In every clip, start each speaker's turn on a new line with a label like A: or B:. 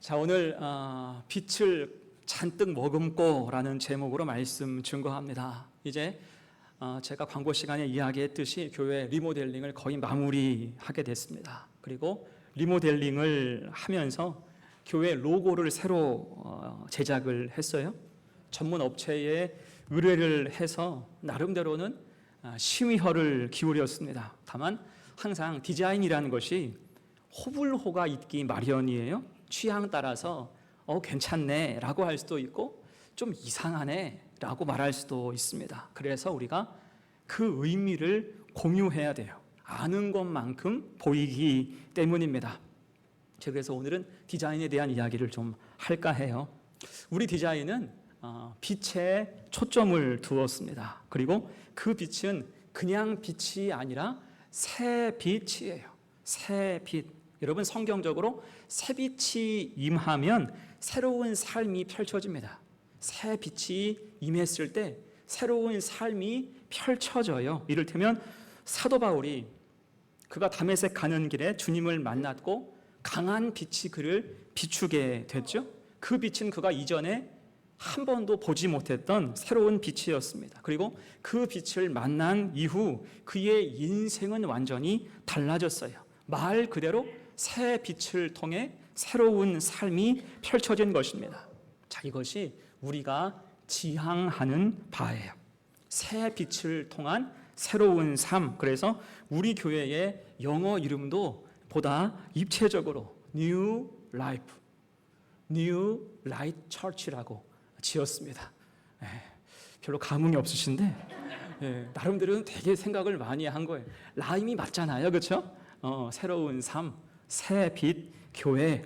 A: 자, 오늘 빛을 잔뜩 머금고라는 제목으로 말씀 증거합니다. 이제 제가 광고 시간에 이야기했듯이 교회 리모델링을 거의 마무리하게 됐습니다. 그리고 리모델링을 하면서 교회 로고를 새로 제작을 했어요. 전문 업체에 의뢰를 해서 나름대로는 심의허를 기울였습니다. 다만 항상 디자인이라는 것이 호불호가 있기 마련이에요. 취향 따라서 괜찮네 라고 할 수도 있고 좀 이상하네 라고 말할 수도 있습니다. 그래서 우리가 그 의미를 공유해야 돼요. 아는 것만큼 보이기 때문입니다. 그래서 오늘은 디자인에 대한 이야기를 좀 할까 해요. 우리 디자인은 빛에 초점을 두었습니다. 그리고 그 빛은 그냥 빛이 아니라 새 빛이에요. 새 빛. 여러분, 성경적으로 새빛이 임하면 새로운 삶이 펼쳐집니다. 새 빛이 임했을 때 새로운 삶이 펼쳐져요. 이를테면 사도 바울이 그가 다메섹 가는 길에 주님을 만났고 강한 빛이 그를 비추게 됐죠. 그 빛은 그가 이전에 한 번도 보지 못했던 새로운 빛이었습니다. 그리고 그 빛을 만난 이후 그의 인생은 완전히 달라졌어요. 말 그대로 새 빛을 통해 새로운 삶이 펼쳐진 것입니다. 자, 이것이 우리가 지향하는 바예요. 새 빛을 통한 새로운 삶. 그래서 우리 교회의 영어 이름도 보다 입체적으로 New Life, New Light Church라고 지었습니다. 별로 감흥이 없으신데 나름대로는 되게 생각을 많이 한 거예요. 라임이 맞잖아요, 그렇죠? 새로운 삶, 새 빛, 교회.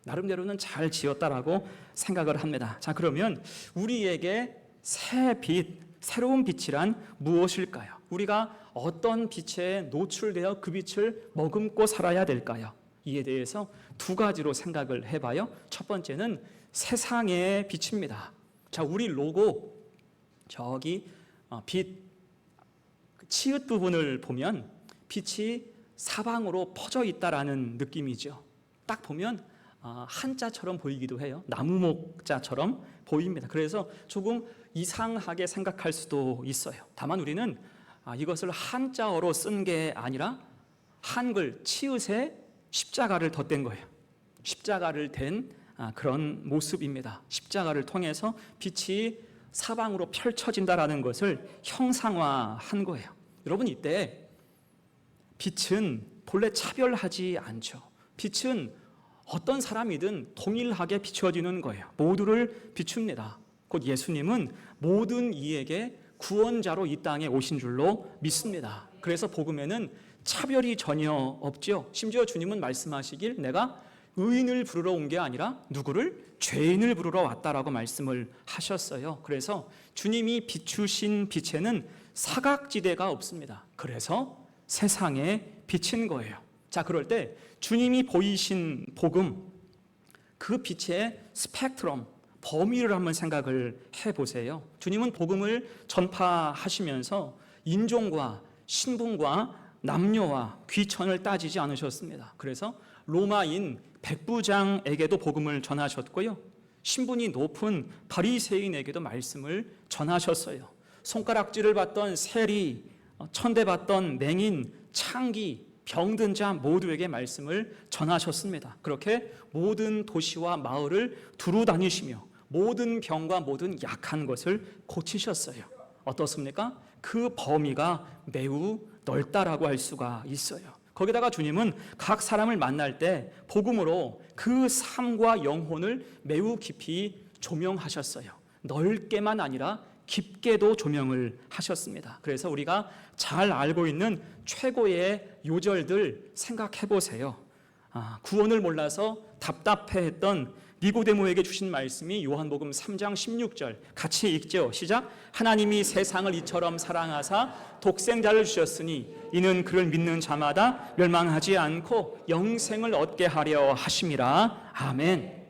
A: 나름대로는 잘 지었다라고 생각을 합니다. 자, 그러면 우리에게 새 빛, 새로운 빛이란 무엇일까요? 우리가 어떤 빛에 노출되어 그 빛을 머금고 살아야 될까요? 이에 대해서 두 가지로 생각을 해봐요. 첫 번째는 세상의 빛입니다. 자, 우리 로고 저기 빛 치읓 부분을 보면 빛이 사방으로 퍼져 있다라는 느낌이죠. 딱 보면 한자처럼 보이기도 해요. 나무목자처럼 보입니다. 그래서 조금 이상하게 생각할 수도 있어요. 다만 우리는 이것을 한자어로 쓴 게 아니라 한글 치읓에 십자가를 덧댄 거예요. 십자가를 댄 그런 모습입니다. 십자가를 통해서 빛이 사방으로 펼쳐진다라는 것을 형상화한 거예요. 여러분, 이때 빛은 본래 차별하지 않죠. 빛은 어떤 사람이든 동일하게 비춰지는 거예요. 모두를 비춥니다. 곧 예수님은 모든 이에게 구원자로 이 땅에 오신 줄로 믿습니다. 그래서 복음에는 차별이 전혀 없죠. 심지어 주님은 말씀하시길 내가 의인을 부르러 온 게 아니라 누구를? 죄인을 부르러 왔다라고 말씀을 하셨어요. 그래서 주님이 비추신 빛에는 사각지대가 없습니다. 그래서 세상에 비친 거예요. 자, 그럴 때 주님이 보이신 복음, 그 빛의 스펙트럼, 범위를 한번 생각을 해보세요. 주님은 복음을 전파하시면서 인종과 신분과 남녀와 귀천을 따지지 않으셨습니다. 그래서 로마인 백부장에게도 복음을 전하셨고요, 신분이 높은 바리새인에게도 말씀을 전하셨어요. 손가락질을 받던 세리, 천대받던 맹인, 창기, 병든 자 모두에게 말씀을 전하셨습니다. 그렇게 모든 도시와 마을을 두루 다니시며 모든 병과 모든 약한 것을 고치셨어요. 어떻습니까? 그 범위가 매우 넓다라고 할 수가 있어요. 거기다가 주님은 각 사람을 만날 때 복음으로 그 삶과 영혼을 매우 깊이 조명하셨어요. 넓게만 아니라 깊게도 조명을 하셨습니다. 그래서 우리가 잘 알고 있는 최고의 요절들 생각해 보세요. 구원을 몰라서 답답해했던 니고데모에게 주신 말씀이 요한복음 3장 16절 같이 읽죠. 시작. 하나님이 세상을 이처럼 사랑하사 독생자를 주셨으니 이는 그를 믿는 자마다 멸망하지 않고 영생을 얻게 하려 하심이라. 아멘.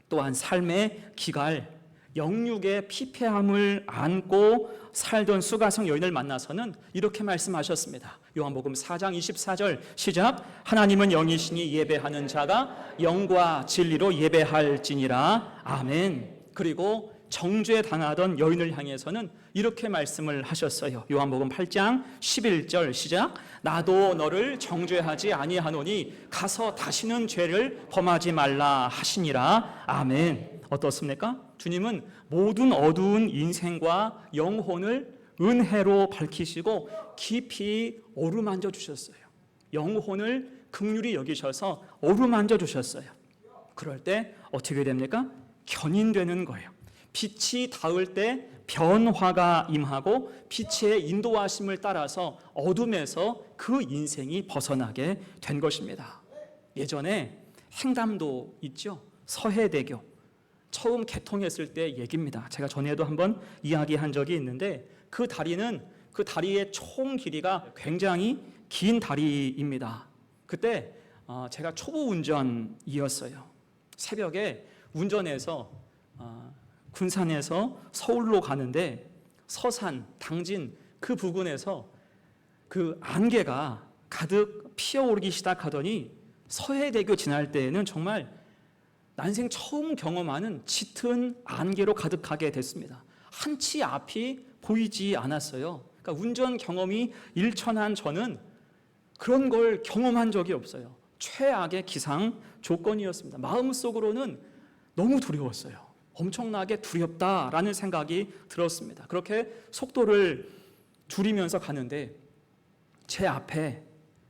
A: 또한 삶의 기갈, 영육의 피폐함을 안고 살던 수가성 여인을 만나서는 이렇게 말씀하셨습니다. 요한복음 4장 24절 시작. 하나님은 영이시니 예배하는 자가 영과 진리로 예배할지니라. 아멘. 그리고 정죄 당하던 여인을 향해서는 이렇게 말씀을 하셨어요. 요한복음 8장 11절 시작. 나도 너를 정죄하지 아니하노니 가서 다시는 죄를 범하지 말라 하시니라. 아멘. 어떻습니까? 주님은 모든 어두운 인생과 영혼을 은혜로 밝히시고 깊이 어루만져 주셨어요. 영혼을 긍휼히 여기셔서 어루만져 주셨어요. 그럴 때 어떻게 됩니까? 견인되는 거예요. 빛이 닿을 때 변화가 임하고 빛의 인도하심을 따라서 어둠에서 그 인생이 벗어나게 된 것입니다. 예전에 횡담도 있죠. 서해대교 처음 개통했을 때 얘기입니다. 제가 전에도 한번 이야기한 적이 있는데 그 다리의 총 길이가 굉장히 긴 다리입니다. 그때 제가 초보 운전이었어요. 새벽에 운전해서 군산에서 서울로 가는데 서산, 당진 그 부근에서 그 안개가 가득 피어오르기 시작하더니 서해대교 지날 때에는 정말 난생 처음 경험하는 짙은 안개로 가득하게 됐습니다. 한치 앞이 보이지 않았어요. 그러니까 운전 경험이 일천한 저는 그런 걸 경험한 적이 없어요. 최악의 기상 조건이었습니다. 마음속으로는 너무 두려웠어요. 엄청나게 두렵다라는 생각이 들었습니다. 그렇게 속도를 줄이면서 가는데 제 앞에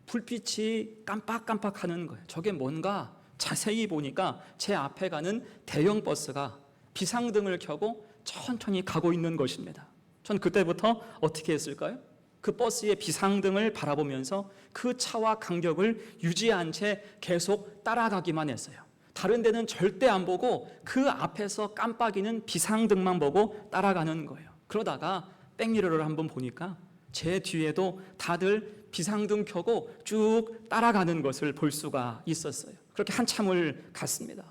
A: 불빛이 깜빡깜빡하는 거예요. 저게 뭔가 자세히 보니까 제 앞에 가는 대형 버스가 비상등을 켜고 천천히 가고 있는 것입니다. 전 그때부터 어떻게 했을까요? 그 버스의 비상등을 바라보면서 그 차와 간격을 유지한 채 계속 따라가기만 했어요. 다른 데는 절대 안 보고 그 앞에서 깜빡이는 비상등만 보고 따라가는 거예요. 그러다가 백미러를 한번 보니까 제 뒤에도 다들 비상등 켜고 쭉 따라가는 것을 볼 수가 있었어요. 그렇게 한참을 갔습니다.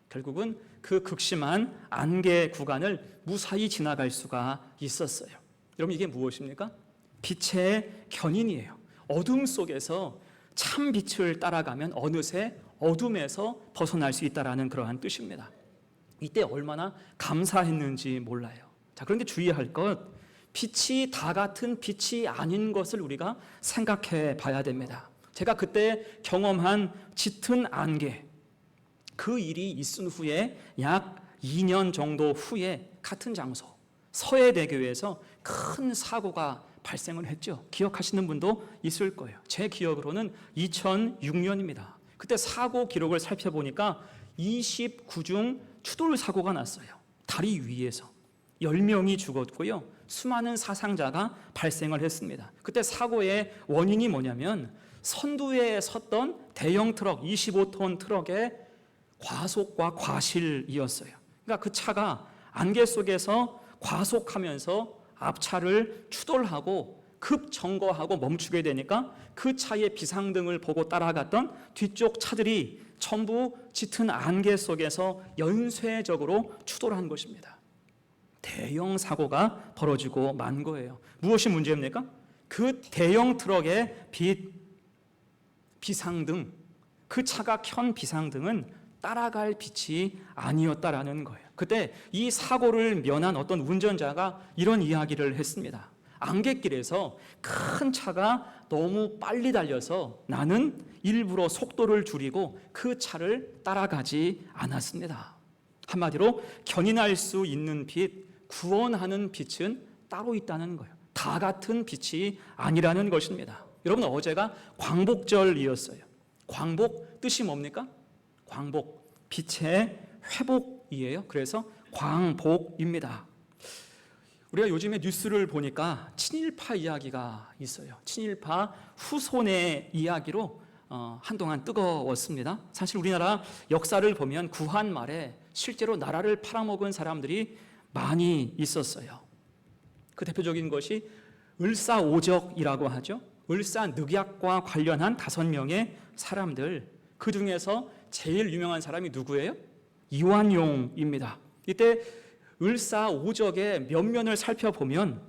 A: 결국은 그 극심한 안개 구간을 무사히 지나갈 수가 있었어요. 여러분, 이게 무엇입니까? 빛의 견인이에요. 어둠 속에서 참 빛을 따라가면 어느새 어둠에서 벗어날 수 있다는 그러한 뜻입니다. 이때 얼마나 감사했는지 몰라요. 자, 그런데 주의할 것, 빛이 다 같은 빛이 아닌 것을 우리가 생각해 봐야 됩니다. 제가 그때 경험한 짙은 안개, 그 일이 있은 후에 약 2년 정도 후에 같은 장소 서해대교에서 큰 사고가 발생을 했죠. 기억하시는 분도 있을 거예요. 제 기억으로는 2006년입니다. 그때 사고 기록을 살펴보니까 29중 추돌 사고가 났어요. 다리 위에서 10명이 죽었고요. 수많은 사상자가 발생을 했습니다. 그때 사고의 원인이 뭐냐면 선두에 섰던 대형 트럭, 25톤 트럭의 과속과 과실이었어요. 그러니까 그 차가 안개 속에서 과속하면서 앞차를 추돌하고 급정거하고 멈추게 되니까 그 차의 비상등을 보고 따라갔던 뒤쪽 차들이 전부 짙은 안개 속에서 연쇄적으로 추돌한 것입니다. 대형 사고가 벌어지고 만 거예요. 무엇이 문제입니까? 그 대형 트럭의 비상등, 그 차가 켠 비상등은 따라갈 빛이 아니었다라는 거예요. 그때 이 사고를 면한 어떤 운전자가 이런 이야기를 했습니다. 안갯길에서 큰 차가 너무 빨리 달려서 나는 일부러 속도를 줄이고 그 차를 따라가지 않았습니다. 한마디로 견인할 수 있는 빛, 구원하는 빛은 따로 있다는 거예요. 다 같은 빛이 아니라는 것입니다. 여러분, 어제가 광복절이었어요. 광복 뜻이 뭡니까? 광복, 빛의 회복이에요. 그래서 광복입니다. 우리가 요즘에 뉴스를 보니까 친일파 이야기가 있어요. 친일파 후손의 이야기로 한동안 뜨거웠습니다. 사실 우리나라 역사를 보면 구한 말에 실제로 나라를 팔아먹은 사람들이 많이 있었어요. 그 대표적인 것이 을사오적이라고 하죠. 을사늑약과 관련한 5명의 사람들, 그 중에서 제일 유명한 사람이 누구예요? 이완용입니다. 이때 을사오적의 면면을 살펴보면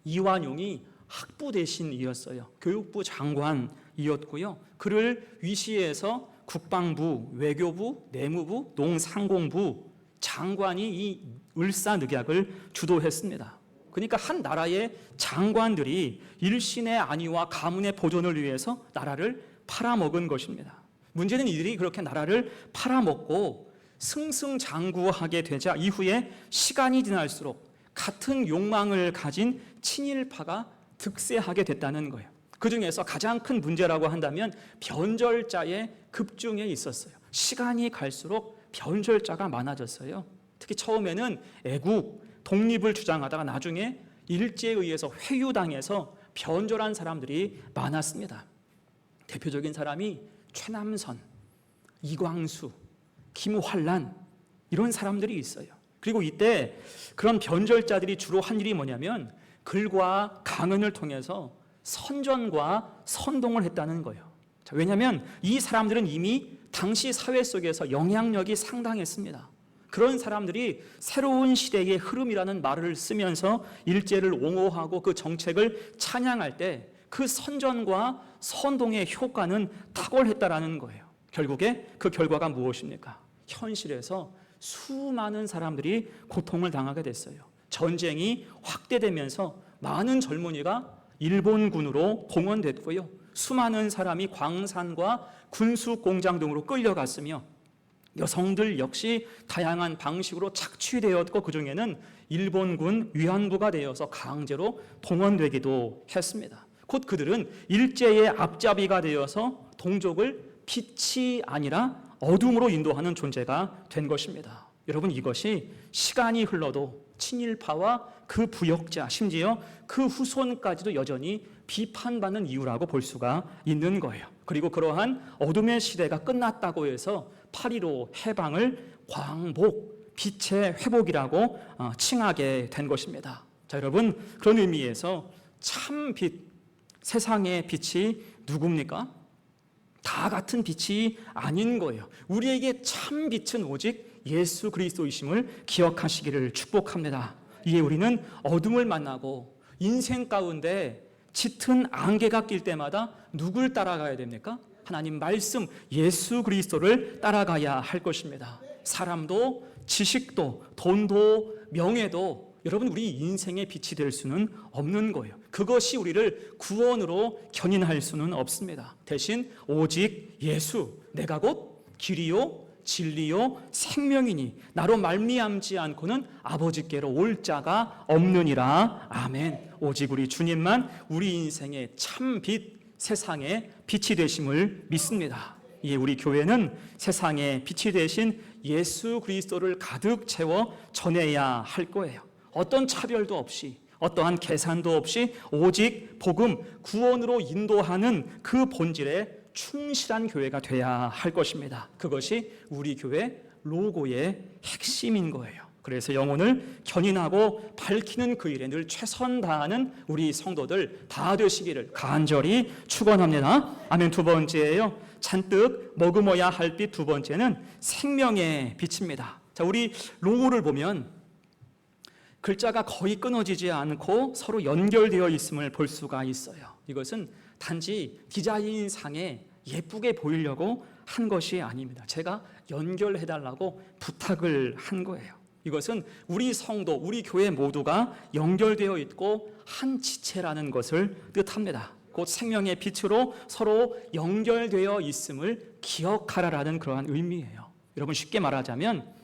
A: 이완용이 학부 대신이었어요. 교육부 장관이었고요. 그를 위시해서 국방부, 외교부, 내무부, 농상공부 장관이 이 을사늑약을 주도했습니다. 그러니까 한 나라의 장관들이 일신의 안위와 가문의 보존을 위해서 나라를 팔아먹은 것입니다. 문제는 이들이 그렇게 나라를 팔아먹고 승승장구하게 되자 이후에 시간이 지날수록 같은 욕망을 가진 친일파가 득세하게 됐다는 거예요. 그 중에서 가장 큰 문제라고 한다면 변절자의 급증에 있었어요. 시간이 갈수록 변절자가 많아졌어요. 특히 처음에는 애국, 독립을 주장하다가 나중에 일제에 의해서 회유당해서 변절한 사람들이 많았습니다. 대표적인 사람이 최남선, 이광수, 김환란 이런 사람들이 있어요. 그리고 이때 그런 변절자들이 주로 한 일이 뭐냐면 글과 강연을 통해서 선전과 선동을 했다는 거예요. 왜냐하면 이 사람들은 이미 당시 사회 속에서 영향력이 상당했습니다. 그런 사람들이 새로운 시대의 흐름이라는 말을 쓰면서 일제를 옹호하고 그 정책을 찬양할 때 그 선전과 선동의 효과는 탁월했다라는 거예요. 결국에 그 결과가 무엇입니까? 현실에서 수많은 사람들이 고통을 당하게 됐어요. 전쟁이 확대되면서 많은 젊은이가 일본군으로 동원됐고요. 수많은 사람이 광산과 군수공장 등으로 끌려갔으며 여성들 역시 다양한 방식으로 착취되었고 그중에는 일본군 위안부가 되어서 강제로 동원되기도 했습니다. 곧 그들은 일제의 앞잡이가 되어서 동족을 빛이 아니라 어둠으로 인도하는 존재가 된 것입니다. 여러분, 이것이 시간이 흘러도 친일파와 그 부역자, 심지어 그 후손까지도 여전히 비판받는 이유라고 볼 수가 있는 거예요. 그리고 그러한 어둠의 시대가 끝났다고 해서 8.15 해방을 광복, 빛의 회복이라고 칭하게 된 것입니다. 자, 여러분, 그런 의미에서 참 빛, 세상의 빛이 누굽니까? 다 같은 빛이 아닌 거예요. 우리에게 참 빛은 오직 예수 그리스도이심을 기억하시기를 축복합니다. 이에 우리는 어둠을 만나고 인생 가운데 짙은 안개가 낄 때마다 누굴 따라가야 됩니까? 하나님 말씀 예수 그리스도를 따라가야 할 것입니다. 사람도 지식도 돈도 명예도 여러분 우리 인생의 빛이 될 수는 없는 거예요. 그것이 우리를 구원으로 견인할 수는 없습니다. 대신 오직 예수, 내가 곧 길이요 진리요 생명이니 나로 말미암지 않고는 아버지께로 올 자가 없느니라. 아멘. 오직 우리 주님만 우리 인생의 참 빛, 세상의 빛이 되심을 믿습니다. 이에 우리 교회는 세상의 빛이 되신 예수 그리스도를 가득 채워 전해야 할 거예요. 어떤 차별도 없이 어떠한 계산도 없이 오직 복음, 구원으로 인도하는 그 본질에 충실한 교회가 돼야 할 것입니다. 그것이 우리 교회 로고의 핵심인 거예요. 그래서 영혼을 견인하고 밝히는 그 일에 늘 최선 다하는 우리 성도들 다 되시기를 간절히 축원합니다. 아멘. 두 번째예요. 잔뜩 머금어야 할 빛 두 번째는 생명의 빛입니다. 자, 우리 로고를 보면 글자가 거의 끊어지지 않고 서로 연결되어 있음을 볼 수가 있어요. 이것은 단지 디자인상에 예쁘게 보이려고 한 것이 아닙니다. 제가 연결해달라고 부탁을 한 거예요. 이것은 우리 성도, 우리 교회 모두가 연결되어 있고 한 지체라는 것을 뜻합니다. 곧 생명의 빛으로 서로 연결되어 있음을 기억하라라는 그러한 의미예요. 여러분, 쉽게 말하자면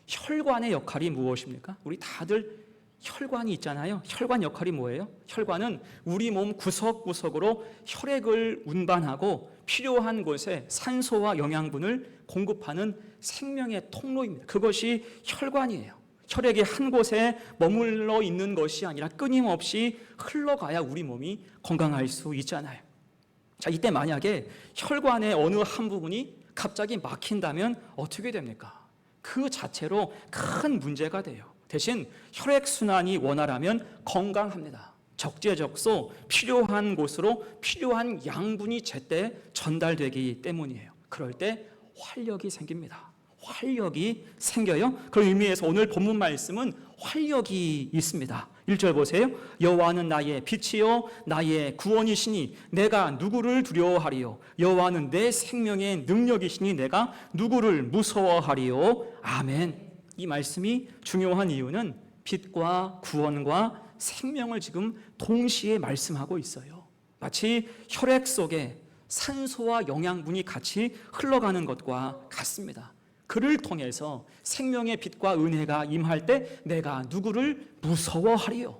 A: 혈관의 역할이 무엇입니까? 우리 다들 혈관이 있잖아요. 혈관 역할이 뭐예요? 혈관은 우리 몸 구석구석으로 혈액을 운반하고 필요한 곳에 산소와 영양분을 공급하는 생명의 통로입니다. 그것이 혈관이에요. 혈액이 한 곳에 머물러 있는 것이 아니라 끊임없이 흘러가야 우리 몸이 건강할 수 있잖아요. 자, 이때 만약에 혈관의 어느 한 부분이 갑자기 막힌다면 어떻게 됩니까? 그 자체로 큰 문제가 돼요. 대신 혈액순환이 원활하면 건강합니다. 적재적소 필요한 곳으로 필요한 양분이 제때 전달되기 때문이에요. 그럴 때 활력이 생깁니다. 활력이 생겨요. 그런 의미에서 오늘 본문 말씀은 활력이 있습니다. 1절 보세요. 여호와는 나의 빛이요 나의 구원이시니 내가 누구를 두려워하리요. 여호와는 내 생명의 능력이시니 내가 누구를 무서워하리요. 아멘. 이 말씀이 중요한 이유는 빛과 구원과 생명을 지금 동시에 말씀하고 있어요. 마치 혈액 속에 산소와 영양분이 같이 흘러가는 것과 같습니다. 그를 통해서 생명의 빛과 은혜가 임할 때 내가 누구를 무서워하리요.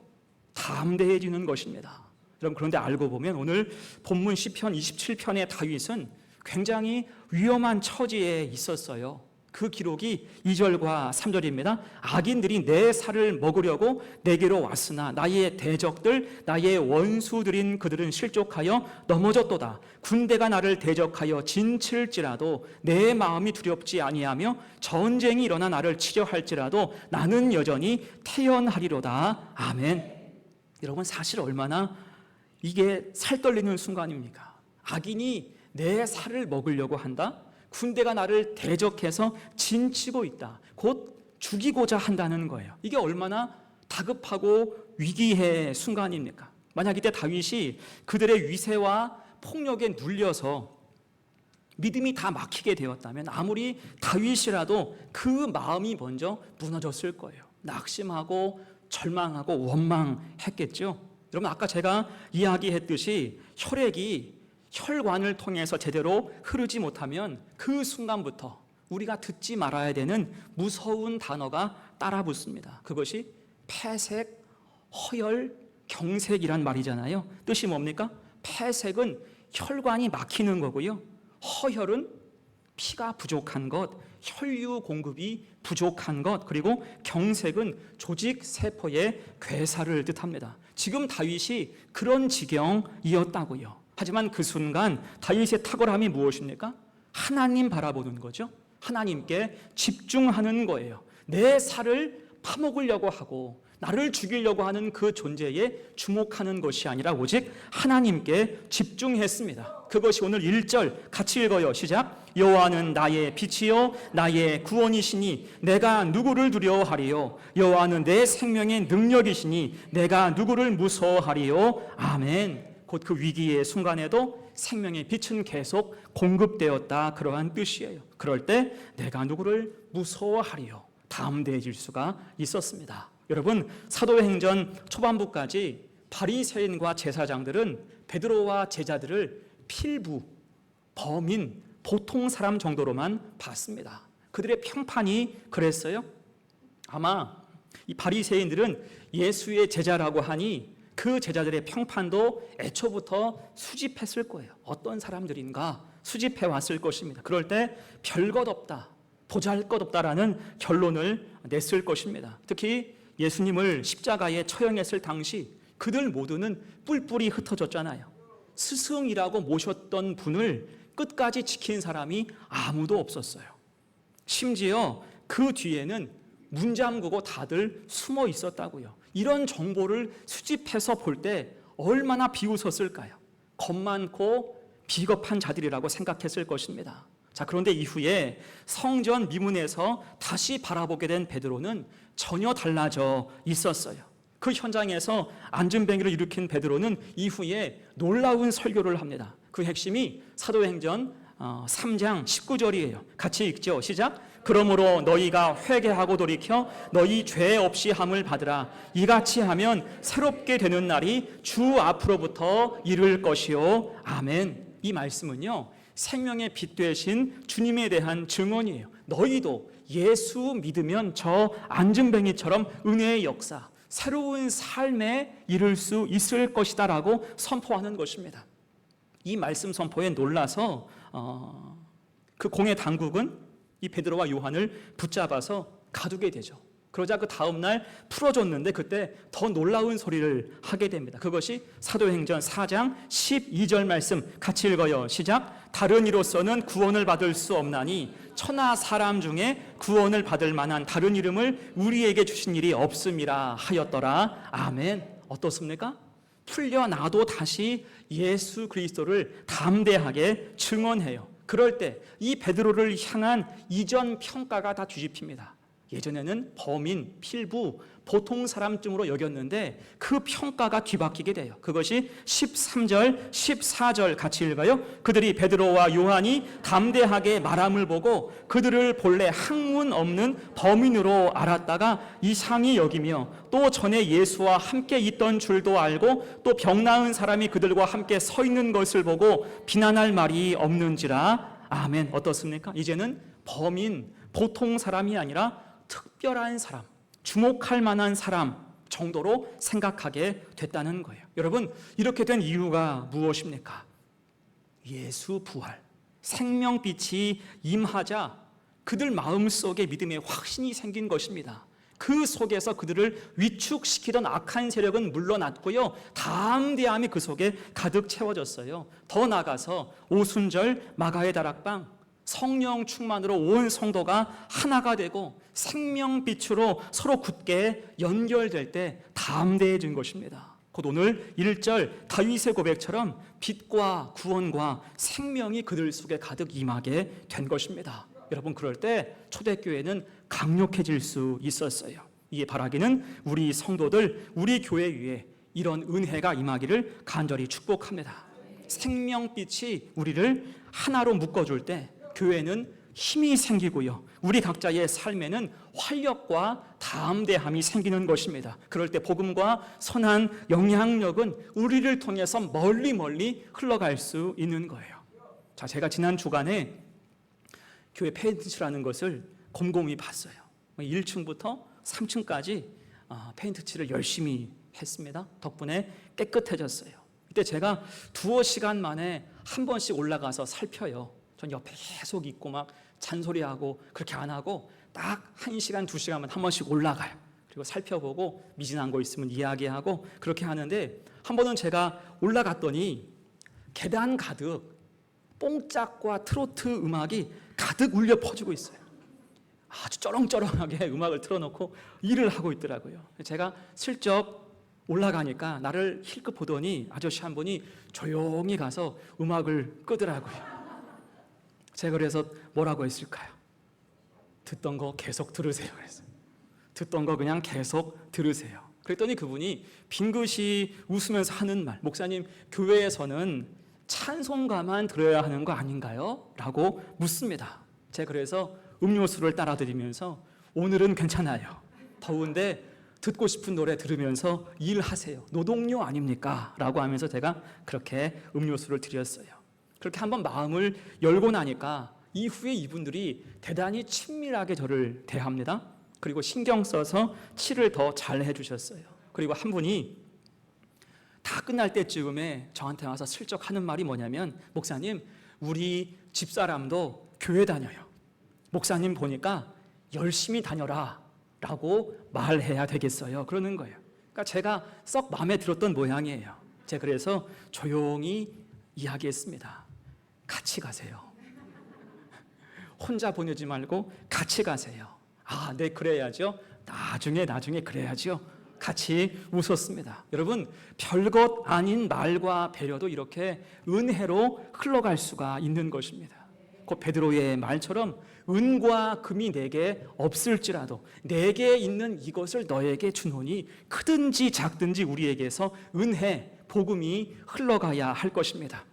A: 담대해지는 것입니다. 여러분, 그런데 알고 보면 오늘 본문 시편 27편의 다윗은 굉장히 위험한 처지에 있었어요. 그 기록이 2절과 3절입니다. 악인들이 내 살을 먹으려고 내게로 왔으나 나의 대적들 나의 원수들인 그들은 실족하여 넘어졌도다. 군대가 나를 대적하여 진칠지라도 내 마음이 두렵지 아니하며 전쟁이 일어나 나를 치려 할지라도 나는 여전히 태연하리로다. 아멘. 여러분, 사실 얼마나 이게 살떨리는 순간입니까? 악인이 내 살을 먹으려고 한다? 군대가 나를 대적해서 진치고 있다. 곧 죽이고자 한다는 거예요. 이게 얼마나 다급하고 위기의 순간입니까? 만약 이때 다윗이 그들의 위세와 폭력에 눌려서 믿음이 다 막히게 되었다면 아무리 다윗이라도 그 마음이 먼저 무너졌을 거예요. 낙심하고 절망하고 원망했겠죠. 여러분, 아까 제가 이야기했듯이 혈액이 혈관을 통해서 제대로 흐르지 못하면 그 순간부터 우리가 듣지 말아야 되는 무서운 단어가 따라 붙습니다. 그것이 폐색, 허열, 경색이란 말이잖아요. 뜻이 뭡니까? 폐색은 혈관이 막히는 거고요. 허혈은 피가 부족한 것, 혈류 공급이 부족한 것, 그리고 경색은 조직 세포의 괴사를 뜻합니다. 지금 다윗이 그런 지경이었다고요. 하지만 그 순간 다윗의 탁월함이 무엇입니까? 하나님 바라보는 거죠. 하나님께 집중하는 거예요. 내 살을 파먹으려고 하고 나를 죽이려고 하는 그 존재에 주목하는 것이 아니라 오직 하나님께 집중했습니다. 그것이 오늘 1절 같이 읽어요. 시작. 여호와는 나의 빛이요 나의 구원이시니 내가 누구를 두려워하리요. 여호와는 내 생명의 능력이시니 내가 누구를 무서워하리요. 아멘. 곧 그 위기의 순간에도 생명의 빛은 계속 공급되었다. 그러한 뜻이에요. 그럴 때 내가 누구를 무서워하리요. 담대해질 수가 있었습니다. 여러분, 사도행전 초반부까지 바리새인과 제사장들은 베드로와 제자들을 필부, 범인, 보통 사람 정도로만 봤습니다. 그들의 평판이 그랬어요. 아마 이 바리새인들은 예수의 제자라고 하니 그 제자들의 평판도 애초부터 수집했을 거예요. 어떤 사람들인가 수집해 왔을 것입니다. 그럴 때 별것 없다, 보잘것없다라는 결론을 냈을 것입니다. 특히 예수님을 십자가에 처형했을 당시 그들 모두는 뿔뿔이 흩어졌잖아요. 스승이라고 모셨던 분을 끝까지 지킨 사람이 아무도 없었어요. 심지어 그 뒤에는 문 잠그고 다들 숨어 있었다고요. 이런 정보를 수집해서 볼 때 얼마나 비웃었을까요? 겁 많고 비겁한 자들이라고 생각했을 것입니다. 자, 그런데 이후에 성전 미문에서 다시 바라보게 된 베드로는 전혀 달라져 있었어요. 그 현장에서 안진뱅이를 일으킨 베드로는 이후에 놀라운 설교를 합니다. 그 핵심이 사도행전 3장 19절이에요. 같이 읽죠. 시작. 그러므로 너희가 회개하고 돌이켜 너희 죄 없이 함을 받으라. 이같이 하면 새롭게 되는 날이 주 앞으로부터 이를 것이요. 아멘. 이 말씀은요, 생명의 빛 되신 주님에 대한 증언이에요. 너희도 예수 믿으면 저 안진뱅이처럼 은혜의 역사, 새로운 삶에 이를 수 있을 것이다 라고 선포하는 것입니다. 이 말씀 선포에 놀라서 그 공회 당국은 이 베드로와 요한을 붙잡아서 가두게 되죠. 그러자 그 다음날 풀어줬는데 그때 더 놀라운 소리를 하게 됩니다. 그것이 사도행전 4장 12절 말씀 같이 읽어요. 시작. 다른 이로서는 구원을 받을 수 없나니 천하 사람 중에 구원을 받을 만한 다른 이름을 우리에게 주신 일이 없음이라 하였더라. 아멘. 어떻습니까? 풀려나도 다시 예수 그리스도를 담대하게 증언해요. 그럴 때 이 베드로를 향한 이전 평가가 다 뒤집힙니다. 예전에는 범인, 필부, 보통 사람쯤으로 여겼는데 그 평가가 뒤바뀌게 돼요. 그것이 13절, 14절 같이 읽어요. 그들이 베드로와 요한이 담대하게 말함을 보고 그들을 본래 학문 없는 범인으로 알았다가 이상히 여기며 또 전에 예수와 함께 있던 줄도 알고 또 병 나은 사람이 그들과 함께 서 있는 것을 보고 비난할 말이 없는지라. 아멘. 어떻습니까? 이제는 범인, 보통 사람이 아니라 특별한 사람, 주목할 만한 사람 정도로 생각하게 됐다는 거예요. 여러분, 이렇게 된 이유가 무엇입니까? 예수 부활, 생명빛이 임하자 그들 마음속에 믿음의 확신이 생긴 것입니다. 그 속에서 그들을 위축시키던 악한 세력은 물러났고요, 담대함이 그 속에 가득 채워졌어요. 더 나아가서 오순절 마가의 다락방, 성령 충만으로 온 성도가 하나가 되고 생명빛으로 서로 굳게 연결될 때 담대해진 것입니다. 곧 오늘 1절 다윗의 고백처럼 빛과 구원과 생명이 그들 속에 가득 임하게 된 것입니다. 여러분, 그럴 때 초대교회는 강력해질 수 있었어요. 이에 바라기는 우리 성도들, 우리 교회 위에 이런 은혜가 임하기를 간절히 축복합니다. 생명빛이 우리를 하나로 묶어줄 때 교회는 힘이 생기고요, 우리 각자의 삶에는 활력과 담대함이 생기는 것입니다. 그럴 때 복음과 선한 영향력은 우리를 통해서 멀리 흘러갈 수 있는 거예요. 자, 제가 지난 주간에 교회 페인트칠하는 것을 곰곰이 봤어요. 1층부터 3층까지 페인트칠을 열심히 했습니다. 덕분에 깨끗해졌어요. 이때 제가 두어 시간 만에 한 번씩 올라가서 살펴요. 전 옆에 계속 있고 막 잔소리하고 그렇게 안 하고 딱 1시간, 2시간만 한 번씩 올라가요. 그리고 살펴보고 미진한 거 있으면 이야기하고 그렇게 하는데, 한 번은 제가 올라갔더니 계단 가득 뽕짝과 트로트 음악이 가득 울려 퍼지고 있어요. 아주 쩌렁쩌렁하게 음악을 틀어놓고 일을 하고 있더라고요. 제가 슬쩍 올라가니까 나를 힐끗 보더니 아저씨 한 분이 조용히 가서 음악을 끄더라고요. 제가 그래서 뭐라고 했을까요? 듣던 거 계속 들으세요 그랬어요. 듣던 거 그냥 계속 들으세요. 그랬더니 그분이 빙긋이 웃으면서 하는 말, 목사님, 교회에서는 찬송가만 들어야 하는 거 아닌가요? 라고 묻습니다. 제가 그래서 음료수를 따라 드리면서 오늘은 괜찮아요, 더운데 듣고 싶은 노래 들으면서 일하세요, 노동요 아닙니까? 라고 하면서 제가 그렇게 음료수를 드렸어요. 그렇게 한번 마음을 열고 나니까 이후에 이분들이 대단히 친밀하게 저를 대합니다. 그리고 신경 써서 칠을 더 잘 해주셨어요. 그리고 한 분이 다 끝날 때쯤에 저한테 와서 슬쩍 하는 말이 뭐냐면, 목사님, 우리 집사람도 교회 다녀요. 목사님 보니까 열심히 다녀라 라고 말해야 되겠어요, 그러는 거예요. 그러니까 제가 썩 마음에 들었던 모양이에요. 제가 그래서 조용히 이야기했습니다. 같이 가세요. 혼자 보내지 말고 같이 가세요. 아, 네, 그래야죠. 나중에 그래야죠. 같이 웃었습니다. 여러분, 별것 아닌 말과 배려도 이렇게 은혜로 흘러갈 수가 있는 것입니다. 곧 베드로의 말처럼 은과 금이 내게 없을지라도 내게 있는 이것을 너에게 주노니 크든지 작든지 우리에게서 은혜, 복음이 흘러가야 할 것입니다.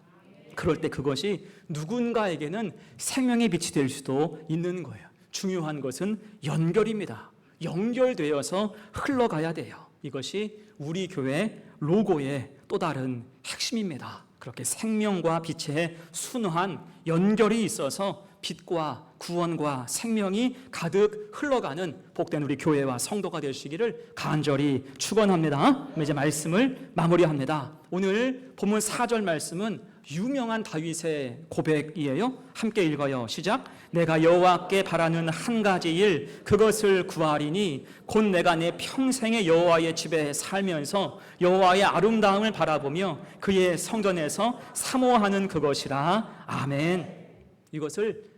A: 그럴 때 그것이 누군가에게는 생명의 빛이 될 수도 있는 거예요. 중요한 것은 연결입니다. 연결되어서 흘러가야 돼요. 이것이 우리 교회 로고의 또 다른 핵심입니다. 그렇게 생명과 빛의 순환, 연결이 있어서 빛과 구원과 생명이 가득 흘러가는 복된 우리 교회와 성도가 되시기를 간절히 축원합니다. 이제 말씀을 마무리합니다. 오늘 본문 4절 말씀은 유명한 다윗의 고백이에요. 함께 읽어요. 시작. 내가 여호와께 바라는 한 가지 일, 그것을 구하리니 곧 내가 내 평생의 여호와의 집에 살면서 여호와의 아름다움을 바라보며 그의 성전에서 사모하는 그것이라. 아멘. 이것을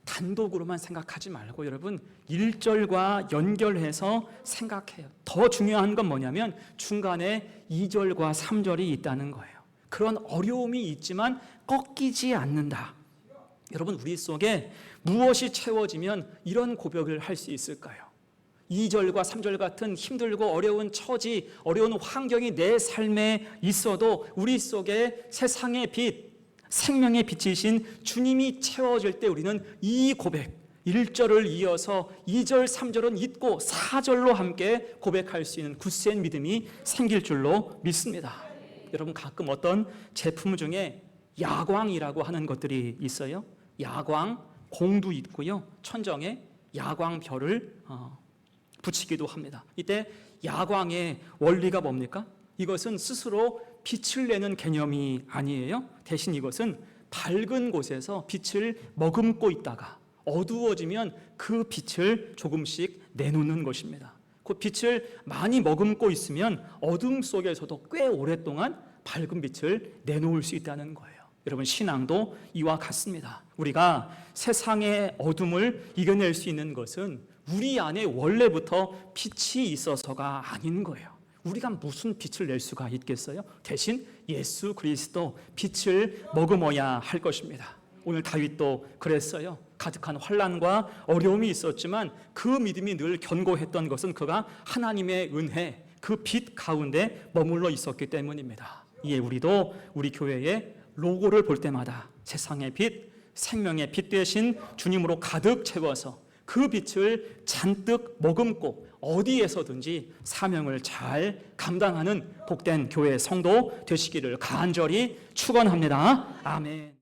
A: 단독으로만 생각하지 말고 여러분 1절과 연결해서 생각해요. 더 중요한 건 뭐냐면 중간에 2절과 3절이 있다는 거예요. 그런 어려움이 있지만 꺾이지 않는다. 여러분, 우리 속에 무엇이 채워지면 이런 고백을 할 수 있을까요? 2절과 3절 같은 힘들고 어려운 처지, 어려운 환경이 내 삶에 있어도 우리 속에 세상의 빛, 생명의 빛이신 주님이 채워질 때 우리는 이 고백, 1절을 이어서 2절, 3절은 잊고 4절로 함께 고백할 수 있는 굳센 믿음이 생길 줄로 믿습니다. 여러분, 가끔 어떤 제품 중에 야광이라고 하는 것들이 있어요. 야광, 공도 있고요. 천정에 야광별을 붙이기도 합니다. 이때 야광의 원리가 뭡니까? 이것은 스스로 빛을 내는 개념이 아니에요. 대신 이것은 밝은 곳에서 빛을 머금고 있다가 어두워지면 그 빛을 조금씩 내놓는 것입니다. 그 빛을 많이 머금고 있으면 어둠 속에서도 꽤 오랫동안 밝은 빛을 내놓을 수 있다는 거예요. 여러분, 신앙도 이와 같습니다. 우리가 세상의 어둠을 이겨낼 수 있는 것은 우리 안에 원래부터 빛이 있어서가 아닌 거예요. 우리가 무슨 빛을 낼 수가 있겠어요? 대신 예수 그리스도 빛을 머금어야 할 것입니다. 오늘 다윗도 그랬어요. 가득한 환난과 어려움이 있었지만 그 믿음이 늘 견고했던 것은 그가 하나님의 은혜, 그 빛 가운데 머물러 있었기 때문입니다. 이에 우리도 우리 교회의 로고를 볼 때마다 세상의 빛, 생명의 빛 되신 주님으로 가득 채워서 그 빛을 잔뜩 머금고 어디에서든지 사명을 잘 감당하는 복된 교회 성도 되시기를 간절히 축원합니다. 아멘.